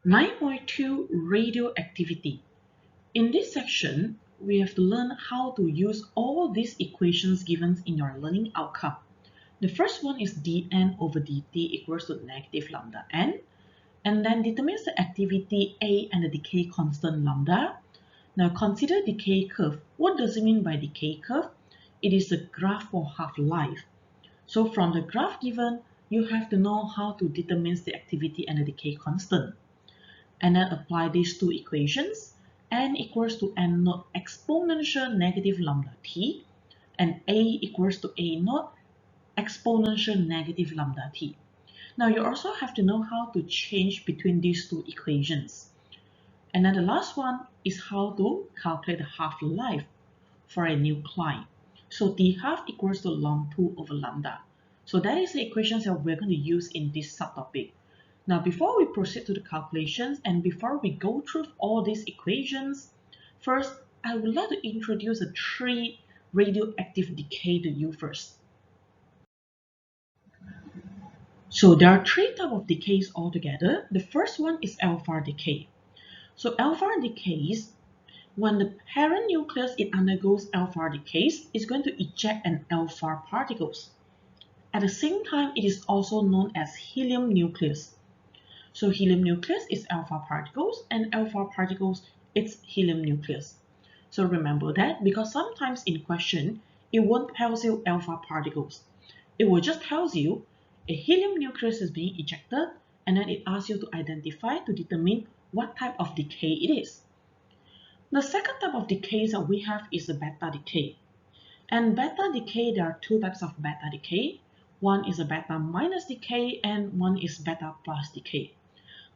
9.2 Radioactivity. In this section, we have to learn how to use all these equations given in your learning outcome. The first one is dN over dt equals to negative lambda n, and then determines the activity A and the decay constant lambda. Now consider decay curve. What does it mean by decay curve? It is a graph for half-life. So from the graph given, you have to know how to determine the activity and the decay constant. And then apply these two equations. N equals to n naught exponential negative lambda t, and A equals to A naught exponential negative lambda t. Now you also have to know how to change between these two equations. And then the last one is how to calculate the half-life for a nuclide. So T half equals to ln 2 over lambda. So that is the equations that we're going to use in this subtopic. Now before we proceed to the calculations and before we go through all these equations, first I would like to introduce the three radioactive decay to you first. So there are three types of decays altogether. The first one is alpha decay. So alpha decays, when the parent nucleus it undergoes alpha decays, it's going to eject an alpha particles. At the same time, it is also known as helium nucleus. So helium nucleus is alpha particles and alpha particles it's helium nucleus. So remember that because sometimes in question, it won't tell you alpha particles. It will just tell you a helium nucleus is being ejected and then it asks you to identify to determine what type of decay it is. The second type of decays that we have is the beta decay. And beta decay, there are two types of beta decay. One is a beta minus decay and one is beta plus decay.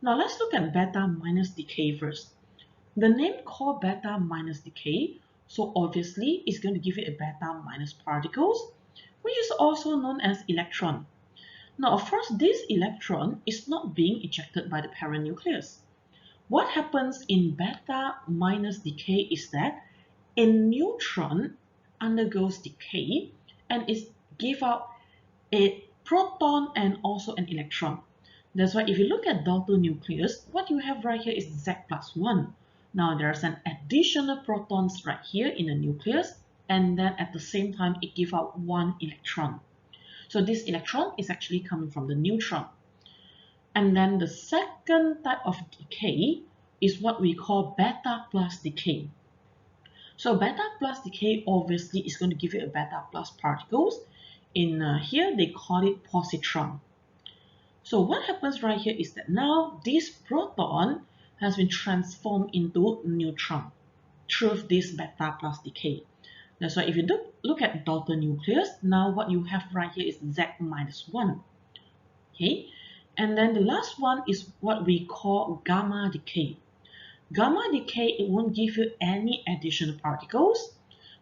Now let's look at beta minus decay first. The name called beta minus decay, so obviously it's going to give you a beta minus particles, which is also known as electron. Now of course this electron is not being ejected by the parent nucleus. What happens in beta minus decay is that a neutron undergoes decay and it gives out a proton and also an electron. That's why if you look at delta nucleus, what you have right here is Z plus 1. Now there's an additional protons right here in the nucleus, and then at the same time it gives out one electron. So this electron is actually coming from the neutron. And then the second type of decay is what we call beta plus decay. So beta plus decay obviously is going to give you a beta plus particles. In here they call it positron. So what happens right here is that now this proton has been transformed into neutron through this beta plus decay. That's why if you look at delta nucleus, now what you have right here is Z minus 1. Okay, and then the last one is what we call gamma decay. Gamma decay, it won't give you any additional particles,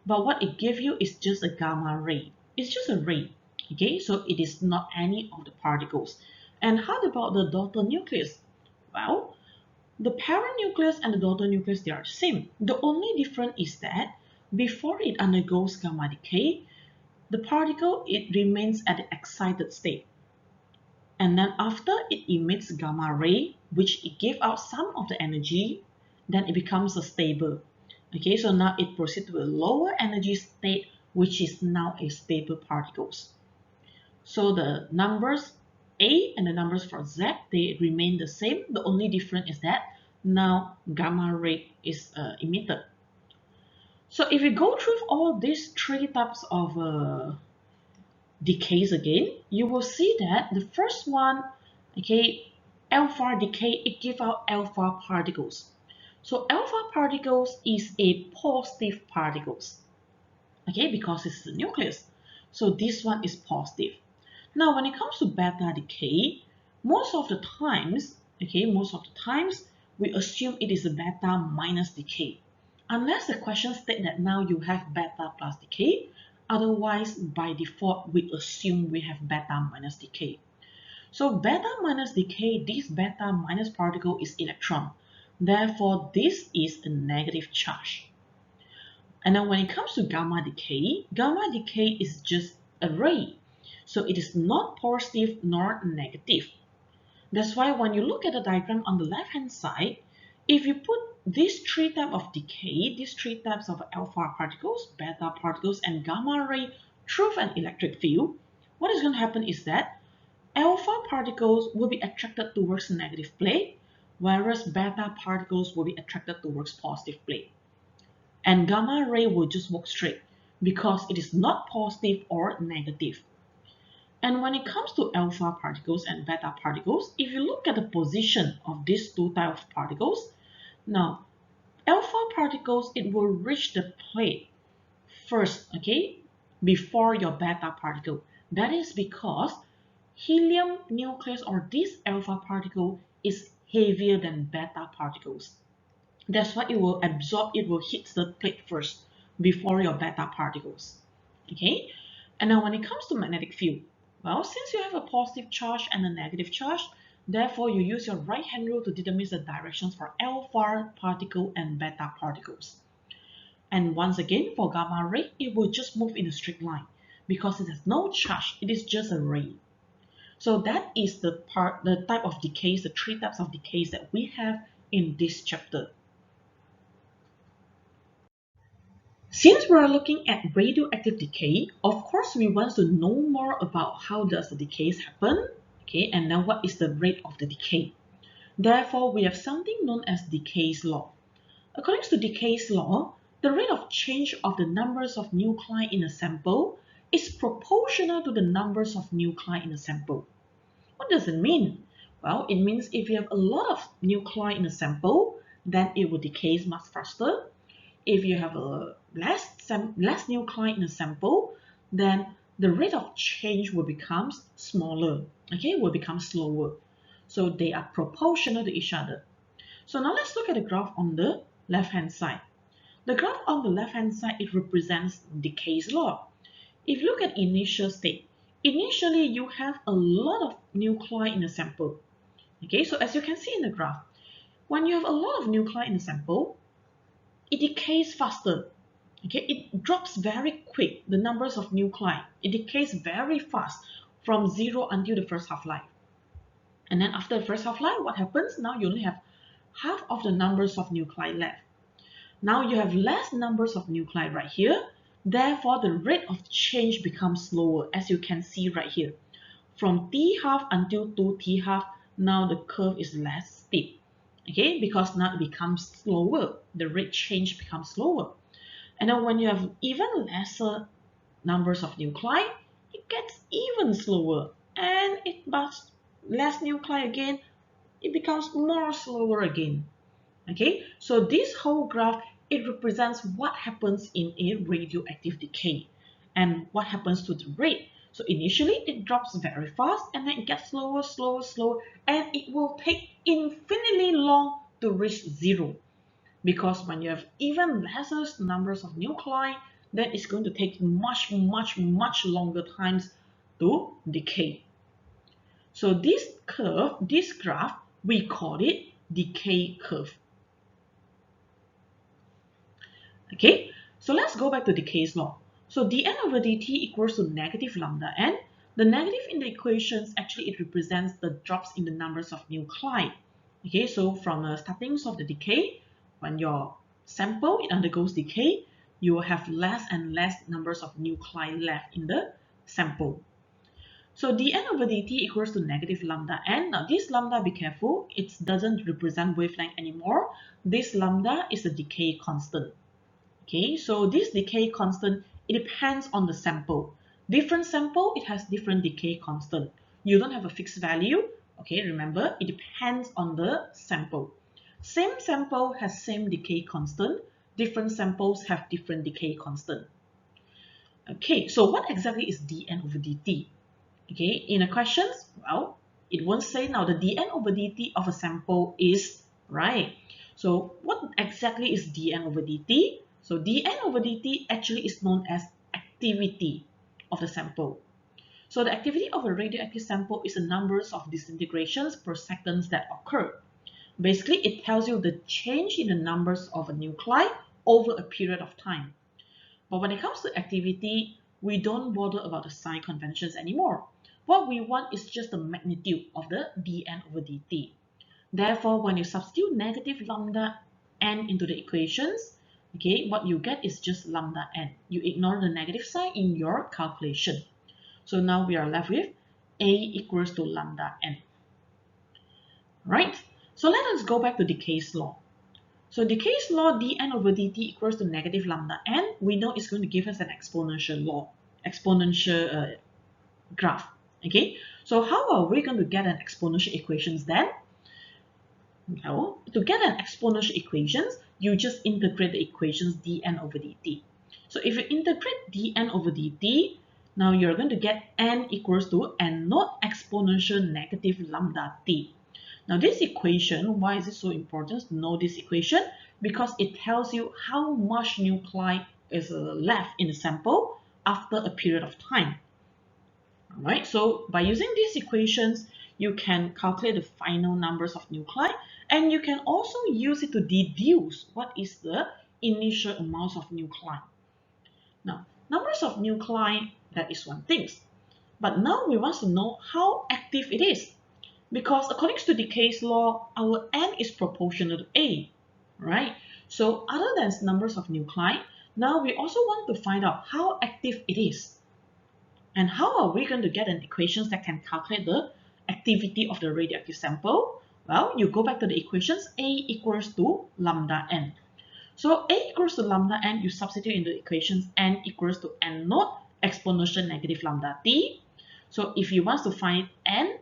but what it gives you is just a gamma ray. It's just a ray, okay? So it is not any of the particles. And how about the daughter nucleus? Well, the parent nucleus and the daughter nucleus, they are the same. The only difference is that before it undergoes gamma decay, the particle, it remains at the excited state. And then after it emits gamma ray, which it gives out some of the energy, then it becomes a stable. Okay, so now it proceeds to a lower energy state, which is now a stable particles. So the numbers A and the numbers for Z, they remain the same. The only difference is that now gamma ray is emitted. So if you go through all these three types of decays again, you will see that the first one, okay, alpha decay, it gives out alpha particles. So alpha particles is a positive particles, okay, because it's the nucleus. So this one is positive. Now when it comes to beta decay, most of the times, we assume it is a beta minus decay. Unless the question states that now you have beta plus decay, otherwise by default we assume we have beta minus decay. So beta minus decay, this beta minus particle is electron. Therefore this is a negative charge. And then when it comes to gamma decay is just a ray. So it is not positive nor negative. That's why when you look at the diagram on the left-hand side, if you put these three types of decay, these three types of alpha particles, beta particles, and gamma ray through an electric field, what is going to happen is that alpha particles will be attracted towards the negative plate, whereas beta particles will be attracted towards positive plate. And gamma ray will just walk straight because it is not positive or negative. And when it comes to alpha particles and beta particles, if you look at the position of these two types of particles, now alpha particles, it will reach the plate first, okay, before your beta particle. That is because helium nucleus or this alpha particle is heavier than beta particles. That's why it will absorb, it will hit the plate first before your beta particles. Okay, and now when it comes to magnetic field, well, since you have a positive charge and a negative charge, therefore you use your right hand rule to determine the directions for alpha particle and beta particles. And once again, for gamma ray, it will just move in a straight line because it has no charge, it is just a ray. So that is the type of decays, the three types of decays that we have in this chapter. Since we are looking at radioactive decay, of course we want to know more about how does the decays happen, okay, and then what is the rate of the decay. Therefore, we have something known as Decay's law. According to Decay's law, the rate of change of the numbers of nuclei in a sample is proportional to the numbers of nuclei in a sample. What does it mean? Well, it means if you have a lot of nuclei in a sample, then it will decay much faster. If you have a less nuclei in a sample, then the rate of change will become smaller, okay, will become slower. So they are proportional to each other. So now let's look at the graph on the left-hand side. The graph on the left-hand side, it represents Decay's law. If you look at initial state, initially you have a lot of nuclei in a sample. Okay, so as you can see in the graph, when you have a lot of nuclei in a sample, it decays faster. Okay, it drops very quick, the numbers of nuclei. It decays very fast from 0 until the first half-life. And then after the first half-life, what happens? Now you only have half of the numbers of nuclei left. Now you have less numbers of nuclei right here. Therefore, the rate of change becomes slower, as you can see right here. From T-half until 2T-half, now the curve is less steep. Okay, because now it becomes slower. The rate change becomes slower. And then when you have even lesser numbers of nuclei, it gets even slower. And it has less nuclei again, it becomes more slower again. Okay, so this whole graph, it represents what happens in a radioactive decay and what happens to the rate. So initially it drops very fast and then it gets slower, slower, slower, and it will take infinitely long to reach 0. Because when you have even lesser numbers of nuclei, then it's going to take much, much, much longer times to decay. So this curve, this graph, we call it decay curve. Okay, so let's go back to Decay's law. So dN over dt equals to negative lambda n. The negative in the equations, actually it represents the drops in the numbers of nuclei. Okay, so from the startings of the decay, when your sample, it undergoes decay, you will have less and less numbers of nuclei left in the sample. So dN over dt equals to negative lambda n. Now this lambda, be careful, it doesn't represent wavelength anymore. This lambda is the decay constant. Okay, so this decay constant, it depends on the sample. Different sample, it has different decay constant. You don't have a fixed value. Okay, remember, it depends on the sample. Same sample has same decay constant. Different samples have different decay constant. Okay, so what exactly is dN over dt? Okay, in the questions, well, it won't say now the dN over dt of a sample is, right? So what exactly is dN over dt? So dN over dt actually is known as activity of the sample. So the activity of a radioactive sample is the numbers of disintegrations per seconds that occur. Basically, it tells you the change in the numbers of a nuclei over a period of time. But when it comes to activity, we don't bother about the sign conventions anymore. what we want is just the magnitude of the dn over dt. Therefore, when you substitute negative lambda n into the equations, okay, what you get is just lambda n. You ignore the negative sign in your calculation. So now we are left with a equals to lambda n. Right? So let us go back to Decay's law. So Decay's law, dn over dt equals to negative lambda n. We know it's going to give us an exponential law, exponential graph. Okay, so how are we going to get an exponential equations then? Well, to get an exponential equations, you just integrate the equations dn over dt. So if you integrate dn over dt, now you're going to get n equals to n naught exponential negative lambda t. Now this equation, why is it so important to know this equation? Because it tells you how much nuclei is left in the sample after a period of time. Alright, so by using these equations, you can calculate the final numbers of nuclei, and you can also use it to deduce what is the initial amounts of nuclei. Now, numbers of nuclei, that is one thing. But now we want to know how active it is. Because according to Decay's law, our n is proportional to a, right? So other than numbers of nuclei, now we also want to find out how active it is. And how are we going to get an equation that can calculate the activity of the radioactive sample? Well, you go back to the equations, a equals to lambda n. So a equals to lambda n, you substitute in the equations n equals to n naught exponential negative lambda t. So if you want to find n,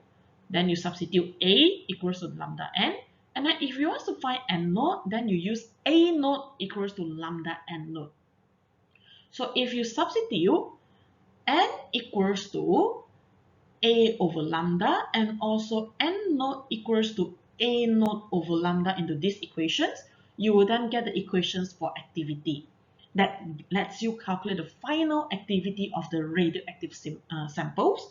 then you substitute a equals to lambda n. And then if you want to find n naught, then you use a naught equals to lambda n naught. So if you substitute n equals to a over lambda and also n naught equals to a naught over lambda into these equations, you will then get the equations for activity. That lets you calculate the final activity of the radioactive samples.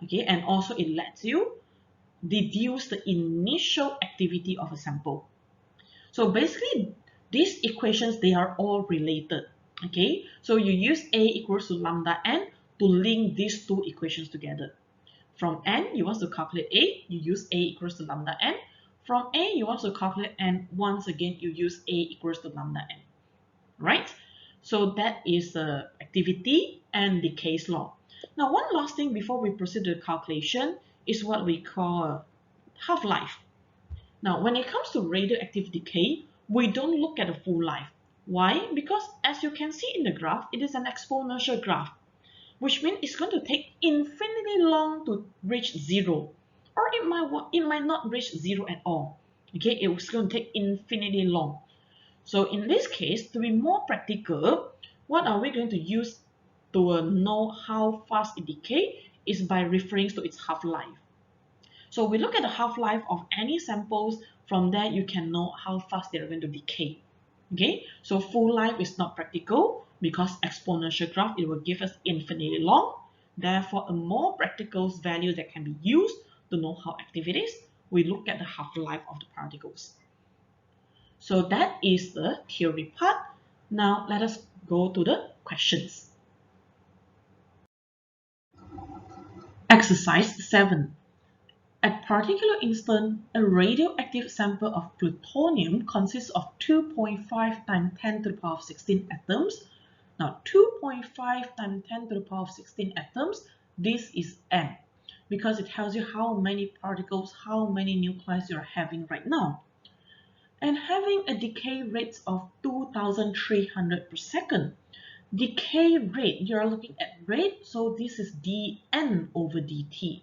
Okay, and also it lets you deduce the initial activity of a sample. So basically, these equations, they are all related. Okay, so you use a equals to lambda n to link these two equations together. From n, you want to calculate a, you use a equals to lambda n. From a, you want to calculate n, once again, you use a equals to lambda n. Right? So that is the activity and Decay's law. Now, one last thing before we proceed to the calculation is what we call half-life. Now, when it comes to radioactive decay, we don't look at the full life. Why? Because as you can see in the graph, it is an exponential graph, which means it's going to take infinitely long to reach zero, or it might not reach zero at all. Okay, it's going to take infinitely long. So in this case, to be more practical, what are we going to use to know how fast it decays is by referring to its half-life. So we look at the half-life of any samples. From there, you can know how fast they are going to decay. Okay, so full life is not practical because exponential graph, it will give us infinitely long. Therefore, a more practical value that can be used to know how active it is, we look at the half-life of the particles. So that is the theory part. Now let us go to the questions. Exercise 7. At particular instant, a radioactive sample of plutonium consists of 2.5 times 10 to the power of 16 atoms. Now 2.5 times 10 to the power of 16 atoms, this is n, because it tells you how many particles, how many nuclei you're having right now. And having a decay rate of 2,300 per second. Decay rate, you're looking at rate, so this is dn over dt.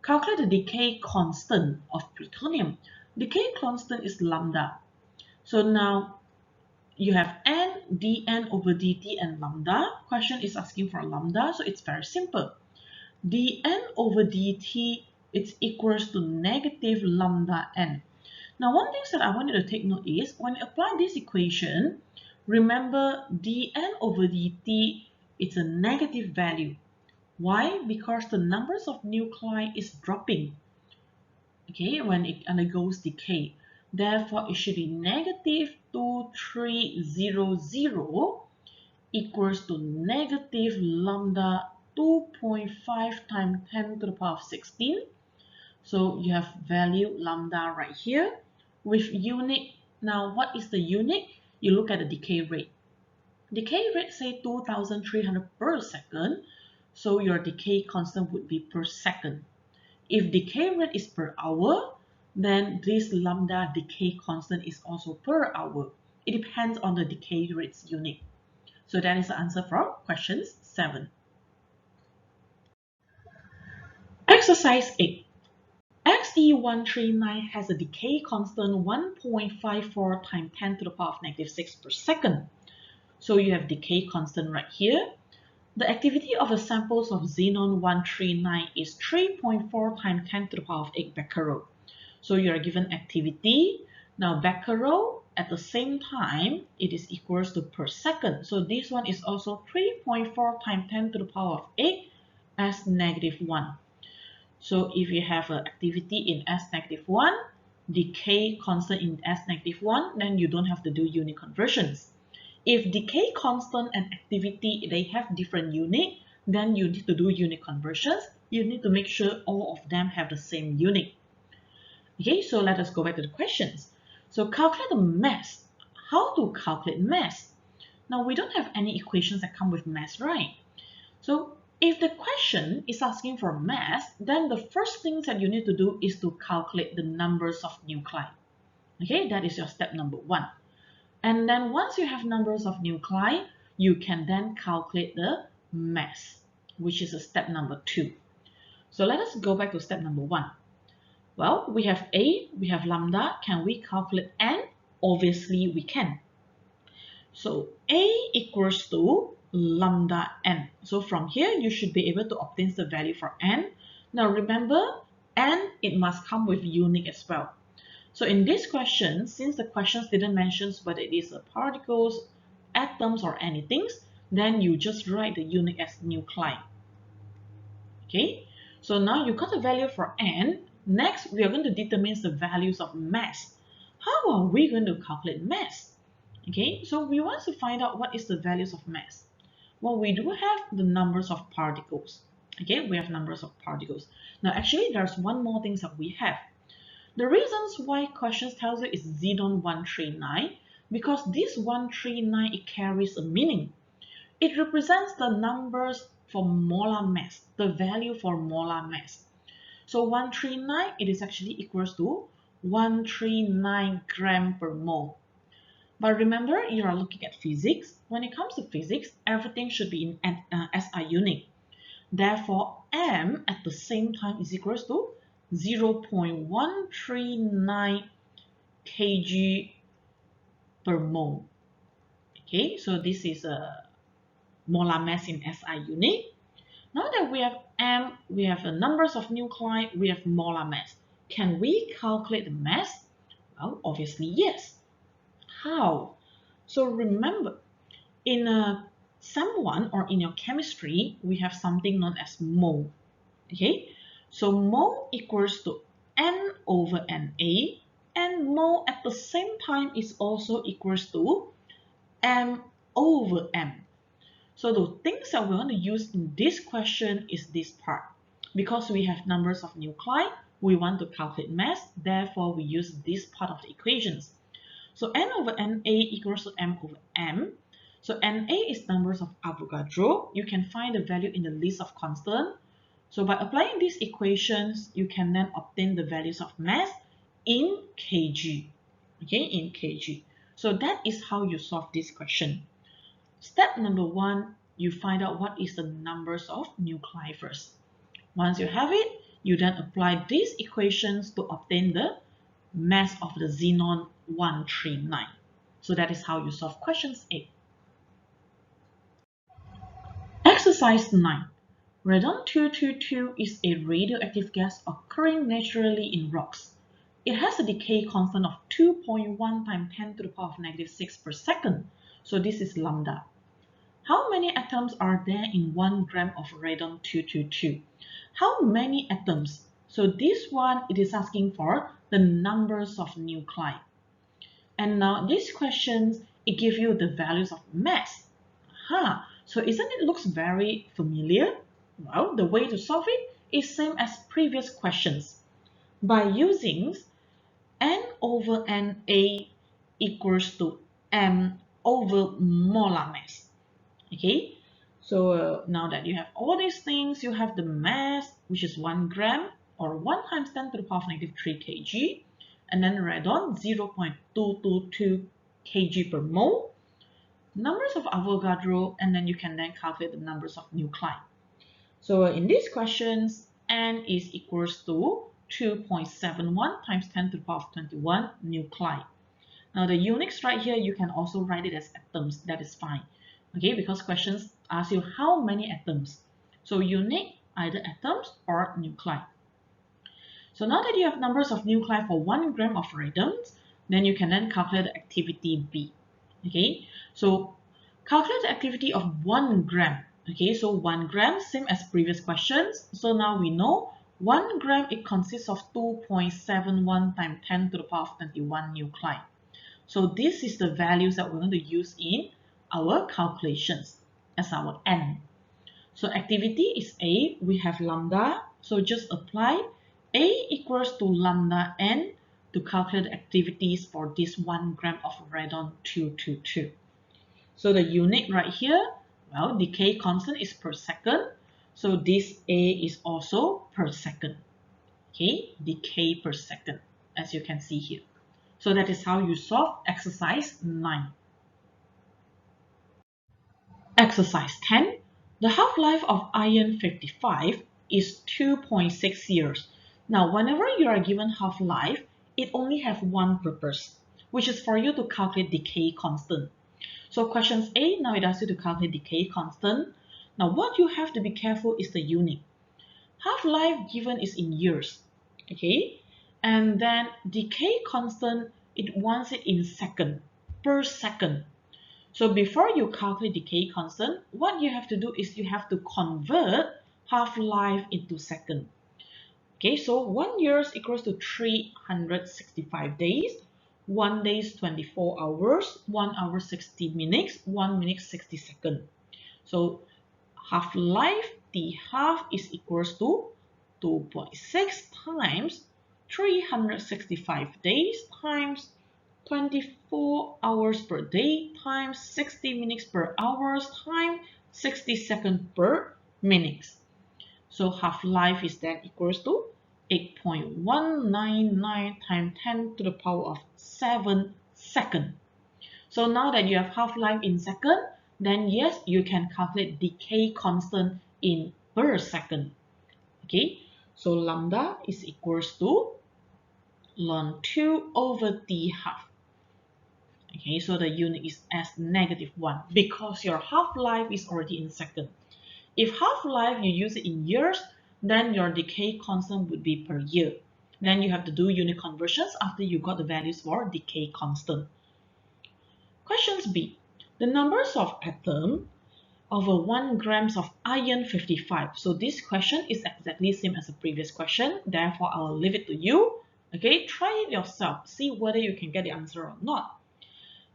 Calculate the decay constant of plutonium. Decay constant is lambda. So now you have n, dn over dt and lambda. Question is asking for lambda, so it's very simple. dn over dt is equals to negative lambda n. Now one thing that I want you to take note is when you apply this equation, remember dn over dt is a negative value. Why? Because the numbers of nuclei is dropping, okay, when it undergoes decay. Therefore, it should be negative 2300 equals to negative lambda 2.5 times 10 to the power of 16. So you have value lambda right here with unit. Now what is the unit? You look at the decay rate. Decay rate say 2300 per second. So your decay constant would be per second. If decay rate is per hour, then this lambda decay constant is also per hour. It depends on the decay rate's unit. So that is the answer for question 7. Exercise 8. XE139 has a decay constant 1.54 times 10 to the power of negative 6 per second. So you have decay constant right here. The activity of the samples of xenon 139 is 3.4 times 10 to the power of 8 becquerel. So you are given activity. Now becquerel at the same time, it is equals to per second. So this one is also 3.4 times 10 to the power of 8 as negative 1. So if you have an activity in S negative 1, decay constant in S negative 1, then you don't have to do unit conversions. If decay constant and activity, they have different unit, then you need to do unit conversions. You need to make sure all of them have the same unit. Okay, so let us go back to the questions. So calculate the mass. How to calculate mass? Now we don't have any equations that come with mass, right? So if the question is asking for mass, then the first thing that you need to do is to calculate the numbers of nuclei. Okay, that is your step number 1. And then once you have numbers of nuclei, you can then calculate the mass, which is a step number 2. So let us go back to step number 1. Well, we have A, we have lambda. Can we calculate N? Obviously, we can. So A equals to lambda N. So from here, you should be able to obtain the value for N. Now remember, N, it must come with unit as well. So in this question, since the questions didn't mention whether it is particles, atoms, or anything, then you just write the unit as nuclei. Okay, so now you got the value for N. Next, we are going to determine the values of mass. How are we going to calculate mass? Okay, so we want to find out what is the values of mass. Well, we do have the numbers of particles. Okay, we have numbers of particles. Now, actually, there's one more thing that we have. The reasons why questions tells you is xenon 139, because this 139, it carries a meaning. It represents the numbers for molar mass, the value for molar mass. So 139, it is actually equals to 139 gram per mole. But remember, you are looking at physics. When it comes to physics, everything should be in SI unit. Therefore, M at the same time is equals to 0.139 kg per mole. Okay, so this is a molar mass in SI unit. Now that we have M, we have the numbers of nuclei, we have molar mass. Can we calculate the mass? Well, obviously yes. How? So remember, in someone or in your chemistry, we have something known as mole. Okay, so mole equals to N over Na, and mole at the same time is also equals to M over M. So the things that we want to use in this question is this part. Because we have numbers of nuclei, we want to calculate mass, therefore we use this part of the equations. So N over Na equals to M over M. So Na is numbers of Avogadro. You can find the value in the list of constant. So by applying these equations, you can then obtain the values of mass in kg. Okay, in kg. So that is how you solve this question. Step number 1, you find out what is the numbers of nuclei first. Once you have it, you then apply these equations to obtain the mass of the xenon 139. So that is how you solve questions 8. Exercise 9. Radon-222 is a radioactive gas occurring naturally in rocks. It has a decay constant of 2.1 times 10 to the power of negative 6 per second. So this is lambda. How many atoms are there in 1 gram of radon-222? How many atoms? So this one, it is asking for the numbers of nuclei. And now these questions, it gives you the values of mass. So isn't it looks very familiar? Well, the way to solve it is same as previous questions by using N over Na equals to M over molar mass. Okay, so now that you have all these things, you have the mass, which is 1 gram or 1 times 10 to the power of negative 3 kg, and then radon 0.222 kg per mole, numbers of Avogadro, and then you can then calculate the numbers of nuclei. So in these questions, N is equals to 2.71 times 10 to the power of 21 nuclei. Now the units right here, you can also write it as atoms. That is fine. Okay, because questions ask you how many atoms. So unit, either atoms or nuclei. So now that you have numbers of nuclei for 1 gram of radons, then you can then calculate the activity B. Okay, so calculate the activity of 1 gram. Okay, so 1 gram, same as previous questions. So now we know 1 gram, it consists of 2.71 times 10 to the power of 21 nuclei. So this is the values that we're going to use in our calculations as our N. So activity is A, we have lambda, so just apply A equals to lambda N to calculate the activities for this 1 gram of radon-222. So the unit right here, well, decay constant is per second. So this A is also per second. Okay, decay per second, as you can see here. So that is how you solve exercise 9. Exercise 10. The half-life of iron 55 is 2.6 years. Now, whenever you are given half-life, it only has one purpose, which is for you to calculate decay constant. So questions A, now it asks you to calculate decay constant. Now, what you have to be careful is the unit. Half-life given is in years, okay? And then decay constant, it wants it in second, per second. So before you calculate decay constant, what you have to do is you have to convert half-life into second. Okay, so 1 year equals to 365 days. 1 day is 24 hours, 1 hour 60 minutes, 1 minute 60 seconds. So half-life, the half is equals to 2.6 times 365 days times 24 hours per day times 60 minutes per hour times 60 seconds per minute. So half-life is then equals to 8.199 times 10 to the power of 7 seconds. So now that you have half-life in second, then yes, you can calculate decay constant in per second. Okay, so lambda is equals to ln 2 over t half. Okay, so the unit is as -1 because your half-life is already in second. If half-life you use it in years, then your decay constant would be per year. Then you have to do unit conversions after you got the values for decay constant. Questions B. The numbers of atoms over 1 grams of iron 55. So this question is exactly the same as the previous question. Therefore, I will leave it to you. Okay, try it yourself. See whether you can get the answer or not.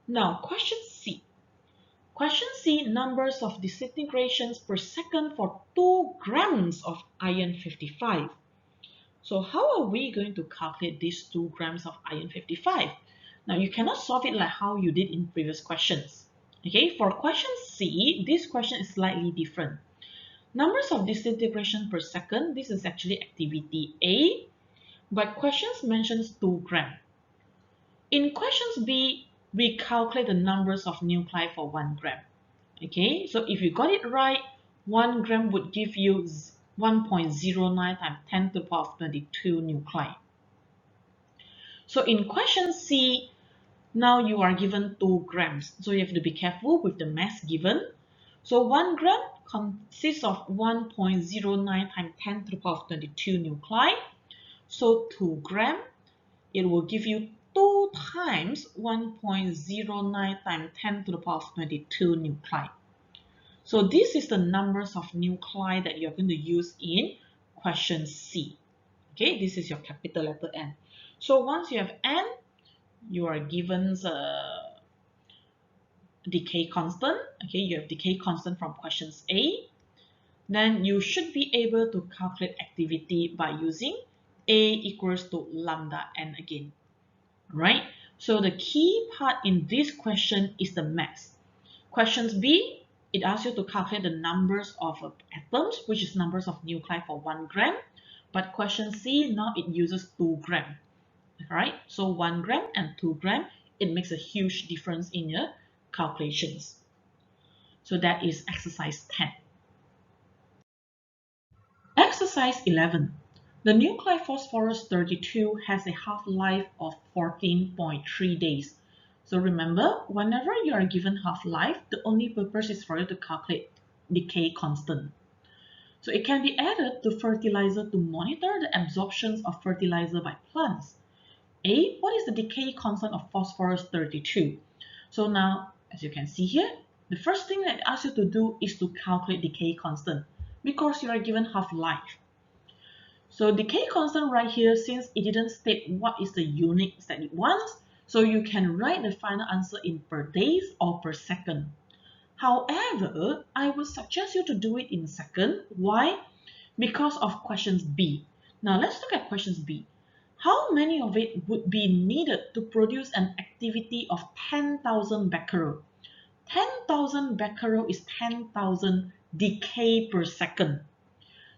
Now, question C. Question C, numbers of disintegrations per second for 2 grams of iron 55. So how are we going to calculate these 2 grams of iron 55? Now, you cannot solve it like how you did in previous questions. Okay, for question C, this question is slightly different. Numbers of disintegration per second, this is actually activity A, but questions mentions 2 gram. In questions B, we calculate the numbers of nuclei for 1 gram. Okay, so if you got it right, 1 gram would give you 1.09 times 10 to the power of 22 nuclei. So in question C, now you are given 2 grams. So you have to be careful with the mass given. So 1 gram consists of 1.09 times 10 to the power of 22 nuclei. So 2 gram, it will give you 2 times 1.09 times 10 to the power of 22 nuclei. So this is the numbers of nuclei that you're going to use in question C. Okay, this is your capital letter N. So once you have N, you are given decay constant. Okay, you have decay constant from questions A. then you should be able to calculate activity by using A equals to lambda n again. Right? So the key part in this question is the mass. Questions B, it asks you to calculate the numbers of atoms, which is numbers of nuclei for 1 gram. But question C, now it uses 2 gram. Right? So 1 gram and 2 gram, it makes a huge difference in your calculations. So that is exercise 10. Exercise 11. The nuclei phosphorus 32 has a half-life of 14.3 days. So remember, whenever you are given half-life, the only purpose is for you to calculate decay constant. So it can be added to fertilizer to monitor the absorption of fertilizer by plants. A, what is the decay constant of phosphorus 32? So now, as you can see here, the first thing that it asks you to do is to calculate decay constant because you are given half-life. So decay constant right here, since it didn't state what is the unit that it wants, so you can write the final answer in per days or per second. However, I would suggest you to do it in second. Why? Because of questions B. Now let's look at questions B. How many of it would be needed to produce an activity of 10,000 becquerel? 10,000 becquerel is 10,000 decay per second.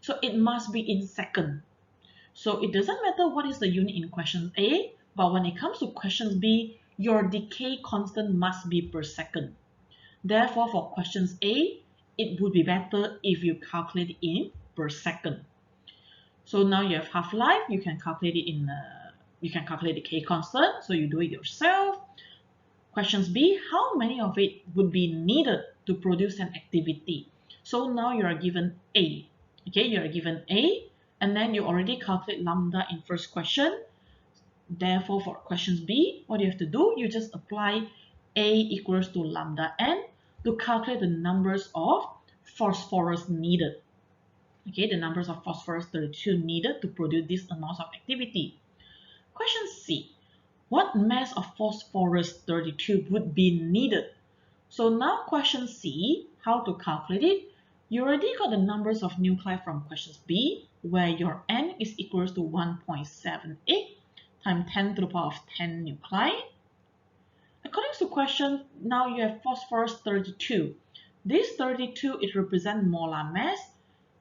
So it must be in second. So it doesn't matter what is the unit in question A, but when it comes to questions B, your decay constant must be per second. Therefore, for questions A, it would be better if you calculate it in per second. So now you have half-life, you can calculate it in you can calculate decay constant, so you do it yourself. Questions B, how many of it would be needed to produce an activity? So now you are given A. Okay, you are given A, and then you already calculate lambda in first question. Therefore, for questions B, what you have to do, you just apply A equals to lambda n to calculate the numbers of phosphorus needed. Okay, the numbers of phosphorus 32 needed to produce this amount of activity. Question C, what mass of phosphorus 32 would be needed? So now question C, how to calculate it? You already got the numbers of nuclei from questions B, where your n is equals to 1.78 times 10 to the power of 10 nuclei. According to question, now you have phosphorus 32. This 32, it represents molar mass.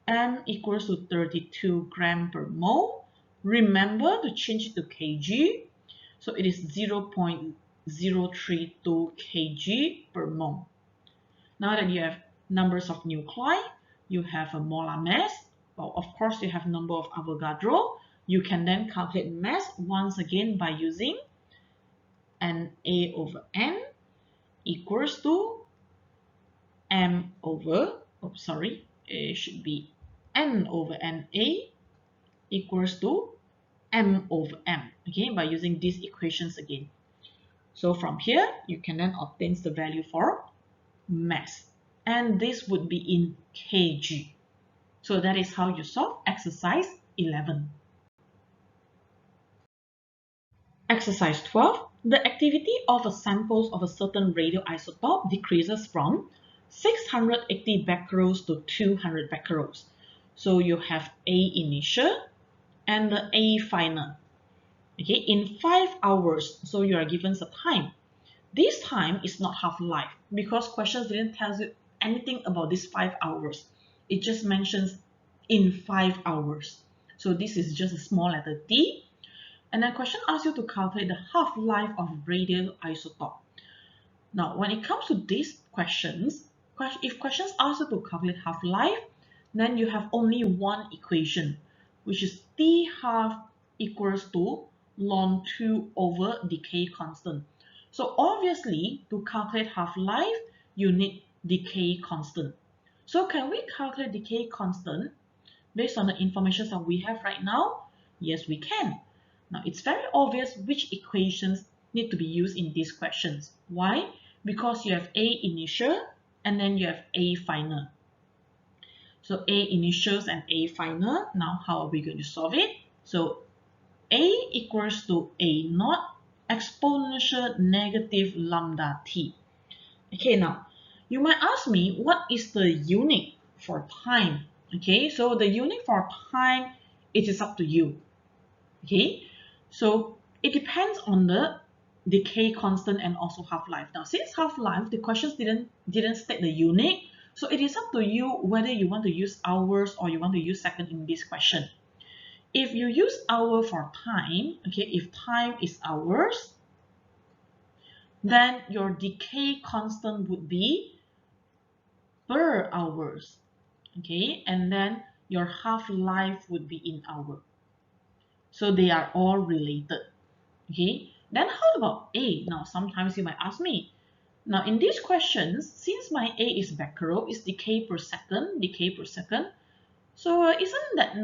M equals to 32 gram per mole. Remember to change it to kg. So it is 0.032 kg per mole. Now that you have numbers of nuclei, you have a molar mass. Well, of course, you have number of Avogadro. You can then calculate mass once again by using Na over N equals to M over, it should be N over Na equals to M over M, okay, by using these equations again. So from here, you can then obtain the value for mass. And this would be in kg. So that is how you solve exercise 11. Exercise 12. The activity of a samples of a certain radioisotope decreases from 680 becquerels to 200 becquerels. So you have A initial and the A final. Okay, in 5 hours, so you are given some time. This time is not half-life because questions didn't tell you anything about this 5 hours. It just mentions in 5 hours. So this is just a small letter T. And then question asks you to calculate the half-life of radioisotope. Now, when it comes to these questions, if questions ask you to calculate half-life, then you have only one equation, which is T half equals to ln 2 over decay constant. So obviously, to calculate half-life, you need decay constant. So can we calculate decay constant based on the information that we have right now? Yes, we can. Now, it's very obvious which equations need to be used in these questions. Why? Because you have A initial and then you have A final. So A initials and A final. Now, how are we going to solve it? So A equals to A naught exponential negative lambda t. Okay, now, you might ask me, what is the unit for time Okay, so the unit for time, it is up to you. Okay, so it depends on the decay constant and also half-life. Now, since half-life, the questions didn't state the unit, so it is up to you whether you want to use hours or you want to use second in this question. If you use hour for time, okay, if time is hours, then your decay constant would be per hours, okay, and then your half-life would be in hour. So they are all related, okay. Then how about A? Now, sometimes you might ask me, now in these questions, since my A is becquerel, is decay per second, so isn't that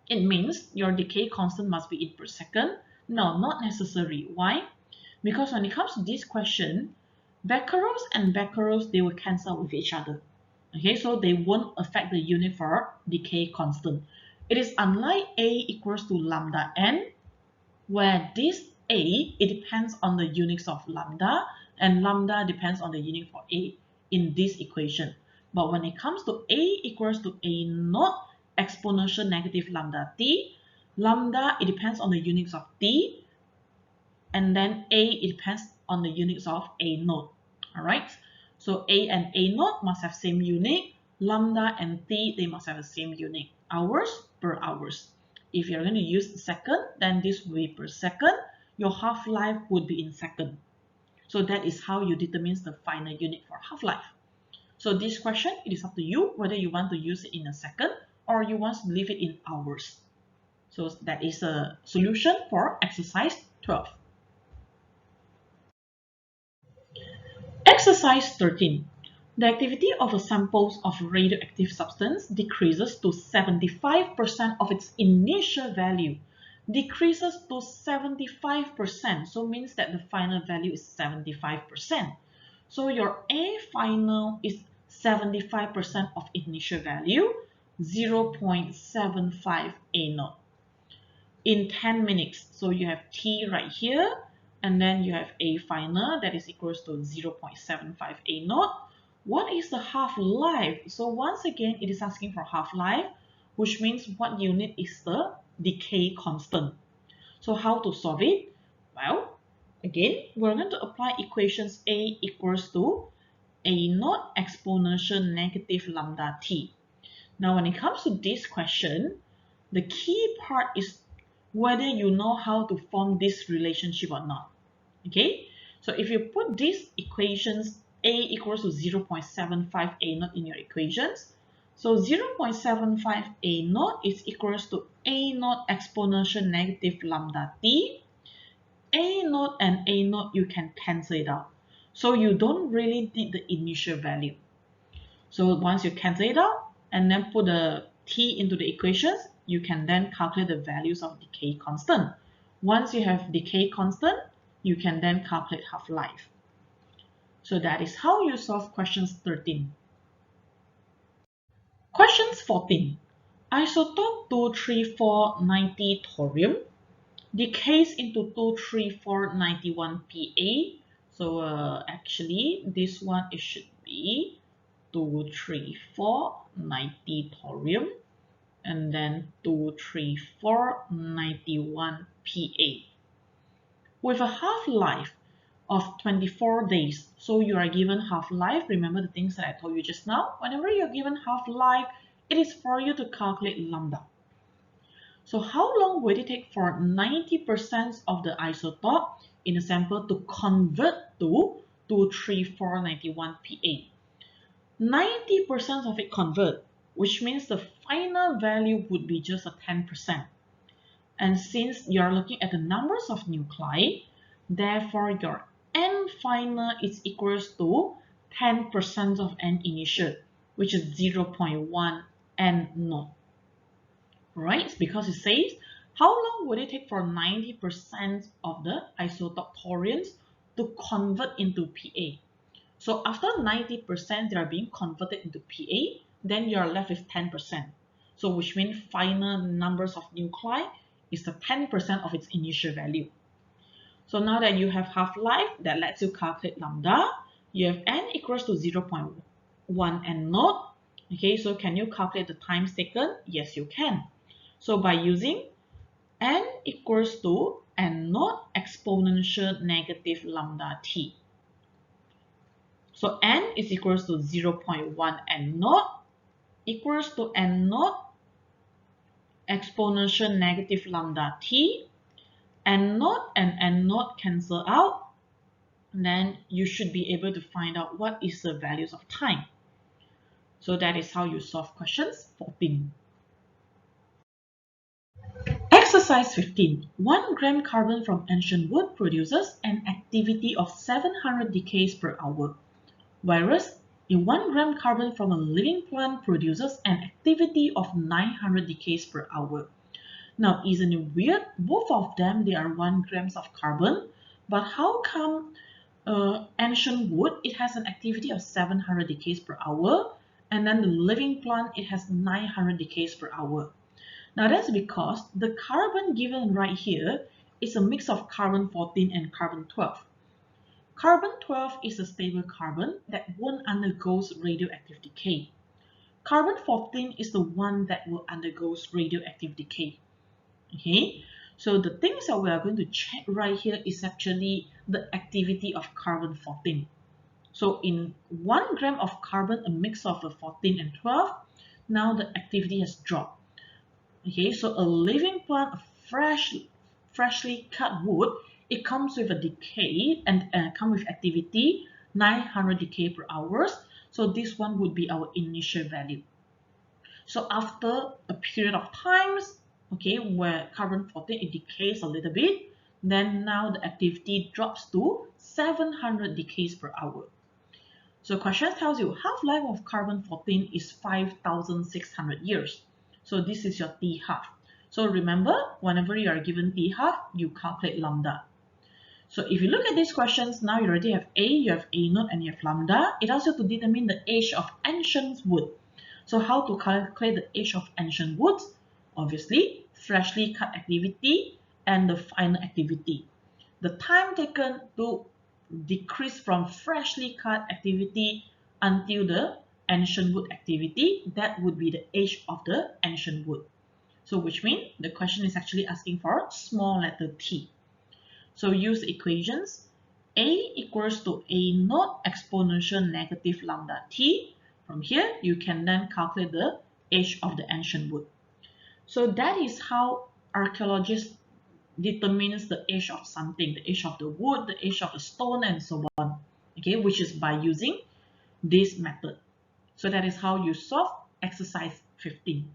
it means your decay constant must be in per second? No, not necessary. Why? Because when it comes to this question, becquerels and becquerels, they will cancel with each other. Okay, so they won't affect the unit for decay constant. It is unlike A equals to lambda n, where this A, it depends on the units of lambda, and lambda depends on the unit for A in this equation. But when it comes to A equals to A naught exponential negative lambda t, lambda, it depends on the units of t, and then A, it depends on the units of A naught. All right, so A and A naught must have same unit. Lambda and T, they must have the same unit. Hours per hours. If you're going to use second, then this will be per second. Your half-life would be in second. So that is how you determine the final unit for half-life. So this question, it is up to you whether you want to use it in a second or you want to leave it in hours. So that is a solution for exercise 12. Exercise 13. The activity of a sample of radioactive substance decreases to 75% of its initial value. Decreases to 75%, so means that the final value is 75%. So your A final is 75% of initial value, 0.75 A naught. In 10 minutes, so you have T right here, and then you have A final that is equals to 0.75 A naught. What is the half-life? So once again, it is asking for half-life, which means what unit is the decay constant. So how to solve it? Well, again, we're going to apply equations A equals to A naught exponential negative lambda t. Now, when it comes to this question, the key part is whether you know how to form this relationship or not. Okay, so if you put these equations, A equals to 0.75 A naught in your equations, so 0.75 A naught is equals to A naught exponential negative lambda t. A naught and A naught, you can cancel it out. So you don't really need the initial value. So once you cancel it out and then put the t into the equations, you can then calculate the values of decay constant. Once you have decay constant, you can then calculate half-life. So that is how you solve questions 13. Questions 14. Isotope 23490 thorium decays into 23491 Pa. So actually this one, it should be 23490 thorium and then 23491 Pa with a half-life of 24 days. So you are given half-life. Remember the things that I told you just now? Whenever you're given half-life, it is for you to calculate lambda. So how long will it take for 90% of the isotope in a sample to convert to 23491 Pa? 90% of it convert, which means the final value would be just a 10%. And since you're looking at the numbers of nuclei, therefore your N final is equals to 10% of N initial, which is 0.1 N naught. Right? Because it says, how long would it take for 90% of the isotope thoriums to convert into Pa? So after 90% they are being converted into Pa, then you are left with 10%. So which means final numbers of nuclei is the 10% of its initial value. So now that you have half-life, that lets you calculate lambda. You have N equals to 0.1 N naught. Okay, so can you calculate the times taken? Yes, you can. So by using n equals to n naught exponential negative lambda t. So n is equals to 0.1 n naught equals to n naught exponential negative lambda t. N naught and n naught cancel out. Then you should be able to find out what is the values of time. So that is how you solve questions 14. Exercise 15. 1 gram carbon from ancient wood produces an activity of 700 decays per hour, whereas a 1 gram carbon from a living plant produces an activity of 900 decays per hour. Now, isn't it weird? Both of them, they are 1 grams of carbon, but how come ancient wood, it has an activity of 700 decays per hour, and then the living plant, it has 900 decays per hour? Now that's because the carbon given right here is a mix of carbon-14 and carbon-12. Carbon-12 is a stable carbon that won't undergo radioactive decay. Carbon-14 is the one that will undergo radioactive decay. Okay, so the things that we are going to check right here is actually the activity of carbon-14. So in 1 gram of carbon, a mix of 14 and 12, now the activity has dropped. Okay, so a living plant, a freshly cut wood, it comes with a decay and come with activity 900 decay per hours. So this one would be our initial value. So after a period of times, okay, where carbon-14 it decays a little bit, then now the activity drops to 700 decays per hour. So question tells you half-life of carbon-14 is 5,600 years. So this is your T half. So remember, whenever you are given T half, you calculate lambda. So if you look at these questions, now you already have A, you have A naught, and you have lambda. It asks you to determine the age of ancient wood. So how to calculate the age of ancient woods? Obviously, freshly cut activity and the final activity. The time taken to decrease from freshly cut activity until the ancient wood activity, that would be the age of the ancient wood. So which means the question is actually asking for small letter t. So use equations. A equals to A naught exponential negative lambda t. From here, you can then calculate the age of the ancient wood. So that is how archaeologists determines the age of something, the age of the wood, the age of the stone, and so on. Okay, which is by using this method. So that is how you solve exercise 15.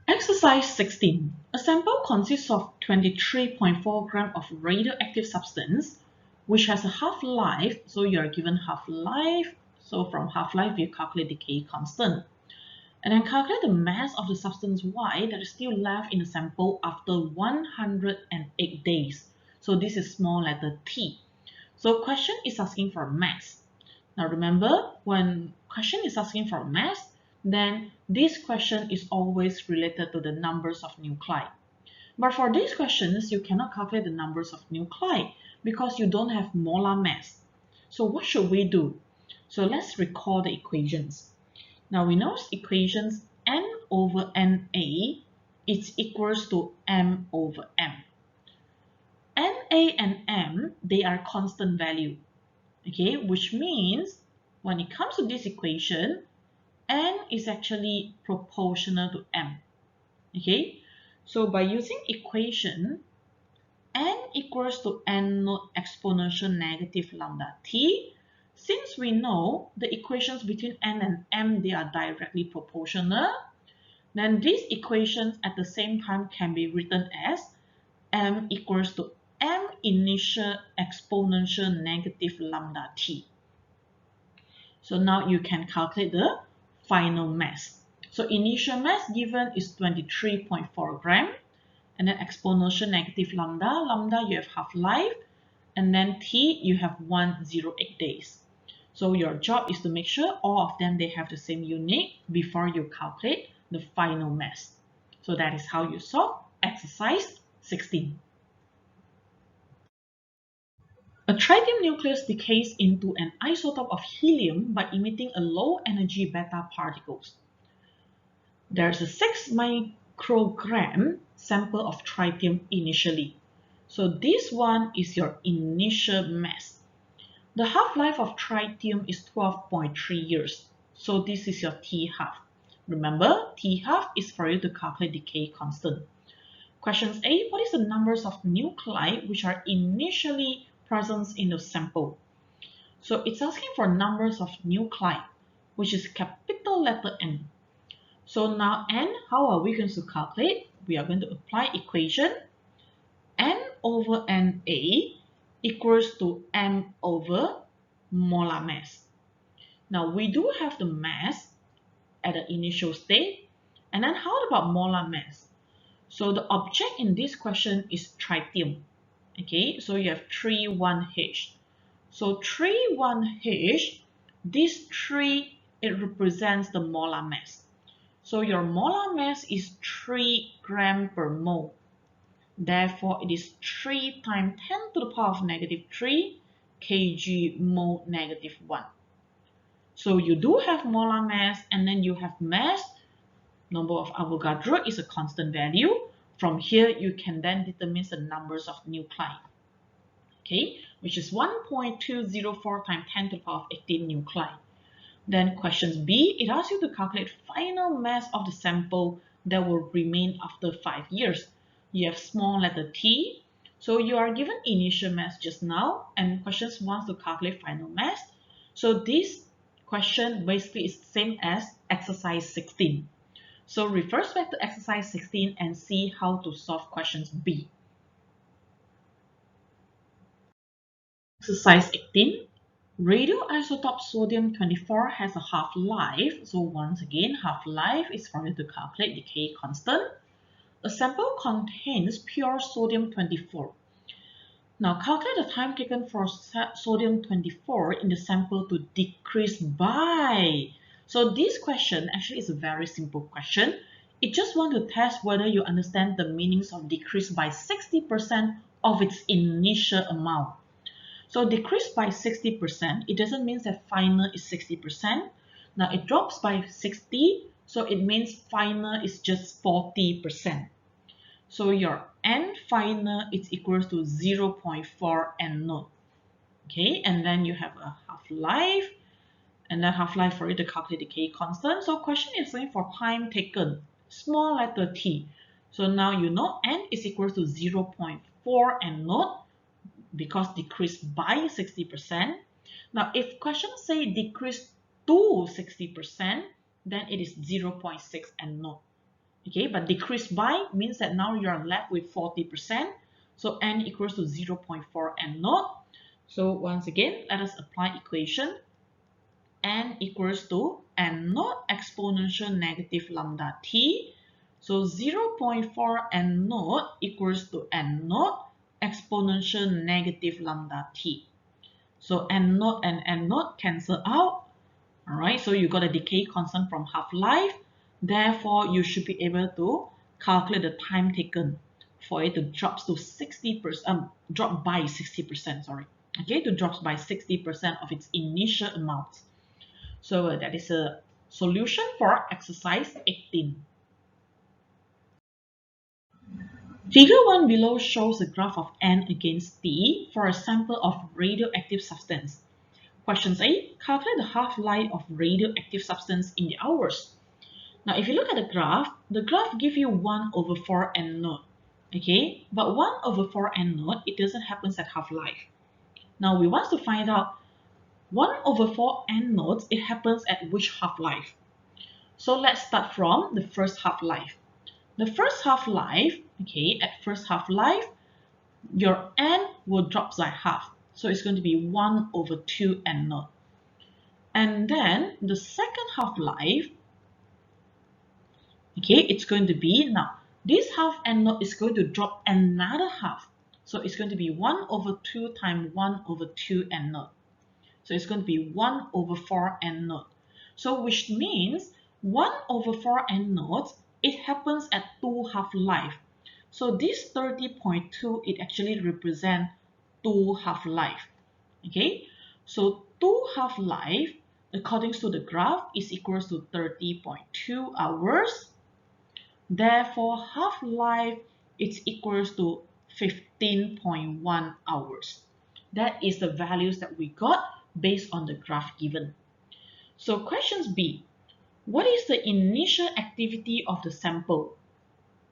Exercise 16. A sample consists of 23.4 grams of radioactive substance, which has a half-life. So you are given half-life. So from half-life, you calculate decay constant. And then calculate the mass of the substance Y that is still left in the sample after 108 days. So this is small letter t. So question is asking for mass. Now remember, when question is asking for mass, then this question is always related to the numbers of nuclei. But for these questions, you cannot calculate the numbers of nuclei because you don't have molar mass. So what should we do? So let's recall the equations. Now we know equations n over Na is equals to m over m. Na and m, they are constant value. Okay, which means when it comes to this equation, n is actually proportional to m. Okay, so by using equation n equals to n naught exponential negative lambda t, since we know the equations between n and m, they are directly proportional, then these equations at the same time can be written as m equals to m initial exponential negative lambda t. So now you can calculate the final mass. So initial mass given is 23.4 gram, and then exponential negative lambda, lambda you have half-life, and then t you have 108 days. So your job is to make sure all of them they have the same unit before you calculate the final mass. So that is how you solve exercise 16. A tritium nucleus decays into an isotope of helium by emitting a low-energy beta particles. There's a 6 microgram sample of tritium initially. So this one is your initial mass. The half-life of tritium is 12.3 years. So this is your T-half. Remember, T-half is for you to calculate decay constant. Questions A, what is the numbers of nuclei which are initially present in the sample? So it's asking for numbers of nuclei, which is capital letter N. So now N, how are we going to calculate? We are going to apply equation N over Na equals to M over molar mass. Now we do have the mass at the initial state, and then how about molar mass? So the object in this question is tritium. Okay, so you have 31H. So 31H, this 3, it represents the molar mass. So your molar mass is 3 gram per mole. Therefore, it is 3 times 10 to the power of negative 3 kg mole negative 1. So you do have molar mass, and then you have mass. Number of Avogadro is a constant value. From here, you can then determine the numbers of nuclei. Okay, which is 1.204 times 10 to the power of 18 nuclei. Then question B, it asks you to calculate final mass of the sample that will remain after 5 years. You have small letter t, so you are given initial mass just now, and questions wants to calculate final mass. So this question basically is the same as exercise 16. So refer back to exercise 16 and see how to solve questions B. Exercise 18. Radioisotope sodium-24 has a half-life. So once again, half-life is for you to calculate decay constant. A sample contains pure sodium-24. Now calculate the time taken for sodium-24 in the sample to decrease by. So this question actually is a very simple question. It just wants to test whether you understand the meanings of decrease by 60% of its initial amount. So decrease by 60%, it doesn't mean that final is 60%. Now it drops by 60, so it means final is just 40%. So your N final is equals to 0.4 N naught. Okay, and then you have a half-life, and then half-life for you to calculate decay constant. So question is looking for time taken, small letter t. So now you know N is equals to 0.4 N naught, because decrease by 60%. Now, if questions say decrease to 60%, then it is 0.6 N naught. Okay, but decrease by means that now you are left with 40%. So N equals to 0.4 N naught. So once again, let us apply equation N equals to N naught exponential negative lambda t. So 0.4 N naught equals to N naught exponential negative lambda t. So N naught and N naught cancel out. Alright, so you got a decay constant from half-life. Therefore, you should be able to calculate the time taken for it to drop to 60%, drop by 60%, sorry. Okay, to drop by 60% of its initial amount. So that is a solution for exercise 18. Figure 1 below shows a graph of N against T for a sample of radioactive substance. Questions A. Calculate the half-life of radioactive substance in the hours. Now, if you look at the graph gives you 1 over 4 N naught. Okay, but 1 over 4 N naught, it doesn't happen at half-life. Now, we want to find out 1 over 4 N naught, it happens at which half-life? So let's start from the first half-life. The first half-life, okay, at first half-life, your N will drop by half. So it's going to be 1 over 2 N naught. And then the second half-life, okay, it's going to be, now, this half N naught is going to drop another half. So it's going to be 1 over 2 times 1 over 2 N naught. So it's going to be 1 over 4 N naught. So which means 1 over 4 N naught, it happens at 2 half-life. So this 30.2, it actually represents 2 half-life. Okay, so 2 half-life according to the graph is equals to 30.2 hours. Therefore, half-life is equals to 15.1 hours. That is the values that we got based on the graph given. So questions B, what is the initial activity of the sample?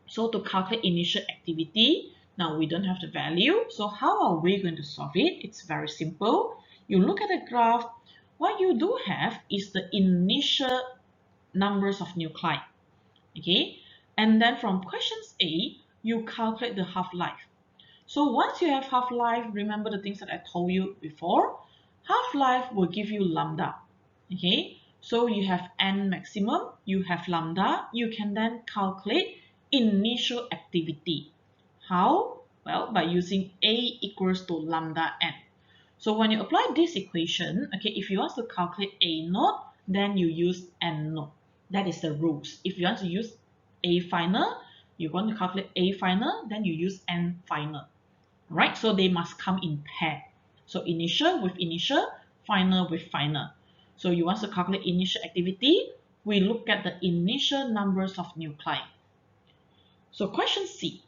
So to calculate initial activity, now we don't have the value. So how are we going to solve it? It's very simple. You look at the graph. What you do have is the initial numbers of nuclei. Okay, and then from questions A, you calculate the half-life. So once you have half-life, remember the things that I told you before. Half-life will give you lambda. Okay, so you have n maximum, you have lambda, you can then calculate initial activity. How? Well, by using A equals to lambda n. So when you apply this equation, okay, if you want to calculate A naught, then you use n naught. That is the rules. If you want to use A final, you want to calculate A final, then you use n final. Right? So they must come in pair. So initial with initial, final with final. So you want to calculate initial activity, we look at the initial numbers of nuclei. So question C.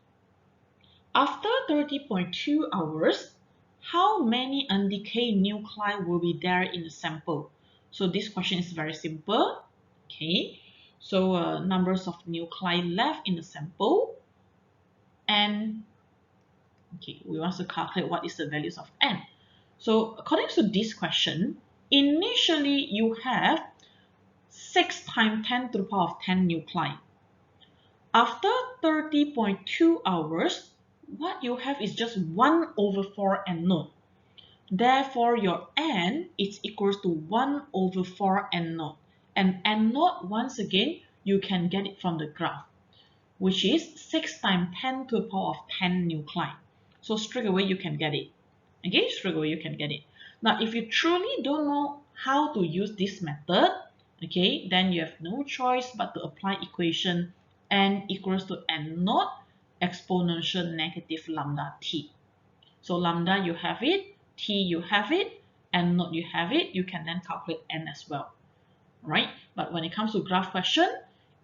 After 30.2 hours, how many undecayed nuclei will be there in the sample? So this question is very simple. Okay, so numbers of nuclei left in the sample, and okay, we want to calculate what is the values of n. So according to this question, initially you have 6 times 10 to the power of 10 nuclei. After 30.2 hours, what you have is just 1 over 4 n naught. Therefore, your n is equals to 1 over 4 n naught. And n naught, once again, you can get it from the graph, which is 6 times 10 to the power of 10 nuclei. So straight away you can get it. Okay, straight away you can get it. Now, if you truly don't know how to use this method, okay, then you have no choice but to apply equation n equals to n naught exponential negative lambda t. So lambda you have it, t you have it, n naught you have it, you can then calculate n as well, right? But when it comes to graph question,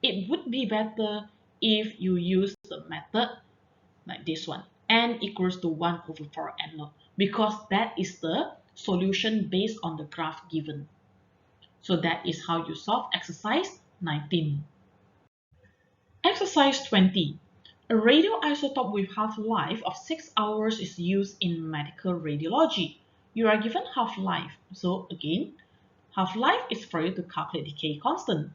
it would be better if you use the method like this one, n equals to 1 over 4 n naught, because that is the solution based on the graph given. So that is how you solve exercise 19. Exercise 20. A radioisotope with half-life of 6 hours is used in medical radiology. You are given half-life. So again, half-life is for you to calculate decay constant.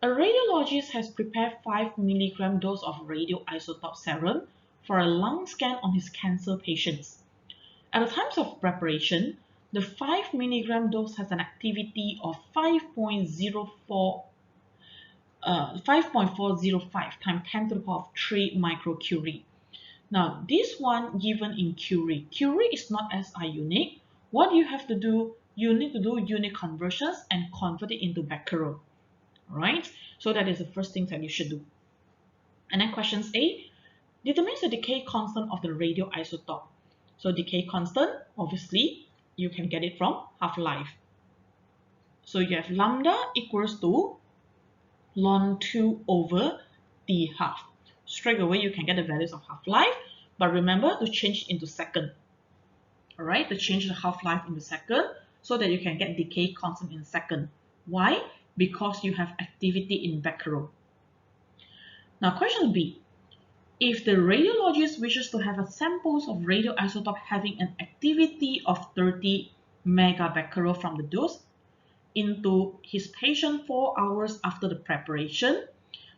A radiologist has prepared 5 mg dose of radioisotope serum for a lung scan on his cancer patients. At the time of preparation, the 5 mg dose has an activity of 5.405 times 10 to the power of 3 microcurie. Now, this one given in curie. Curie is not SI unit. What you have to do, you need to do unit conversions and convert it into becquerel. Right? So that is the first thing that you should do. And then questions A determines the decay constant of the radioisotope. So decay constant, obviously, you can get it from half-life. So you have lambda equals to ln 2 over d half. Straight away, you can get the values of half-life, but remember to change into second. All right, to change the half-life into second so that you can get decay constant in second. Why? Because you have activity in becquerel. Now, question B. If the radiologist wishes to have a samples of radioisotope having an activity of 30 megabecquerel from the dose into his patient 4 hours after the preparation,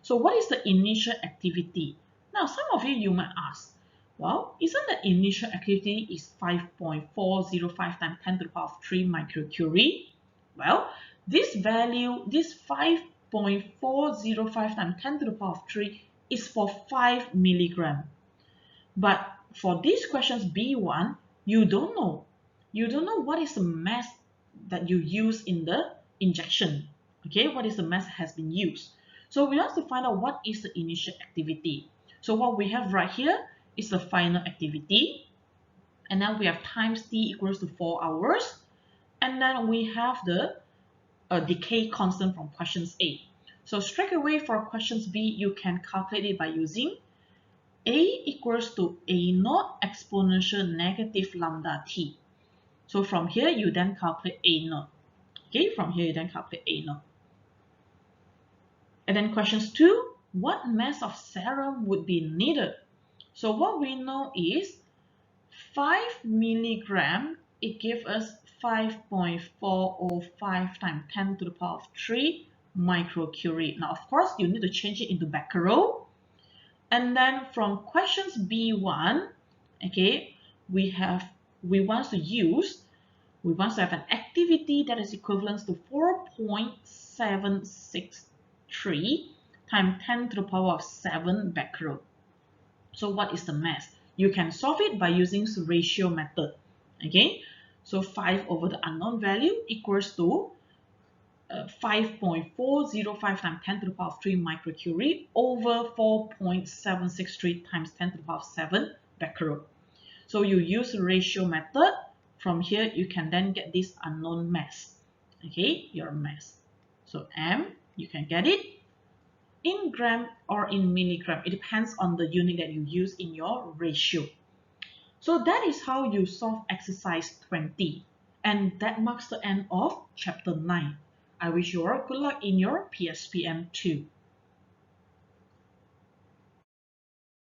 so what is the initial activity? Now, some of you might ask, well, isn't the initial activity is 5.405 times 10 to the power of 3 microcurie? Well, this value, this 5.405 times 10 to the power of 3 is for 5 milligram. But for these questions B1, you don't know. You don't know what is the mass that you use in the injection. Okay, what is the mass that has been used? So we have to find out what is the initial activity. So what we have right here is the final activity. And then we have times t equals to 4 hours. And then we have the decay constant from questions A. So straight away for questions B, you can calculate it by using A equals to A naught exponential negative lambda t. So from here, you then calculate A naught. Okay, from here, you then calculate A naught. And then questions 2, what mass of serum would be needed? So what we know is 5 milligram, it gives us 5.405 times 10 to the power of 3 microcurie. Now, of course, you need to change it into becquerel. And then from questions B1, okay, we want to have an activity that is equivalent to 4.763 times 10 to the power of 7 becquerel. So what is the mass? You can solve it by using the ratio method. Okay, so 5 over the unknown value equals to 5.405 times 10 to the power of 3 microcurie over 4.763 times 10 to the power of 7 becquerel. So you use the ratio method. From here, you can then get this unknown mass. Okay, your mass. So M, you can get it in gram or in milligram. It depends on the unit that you use in your ratio. So that is how you solve exercise 20. And that marks the end of chapter 9. I wish you all good luck in your PSPM 2.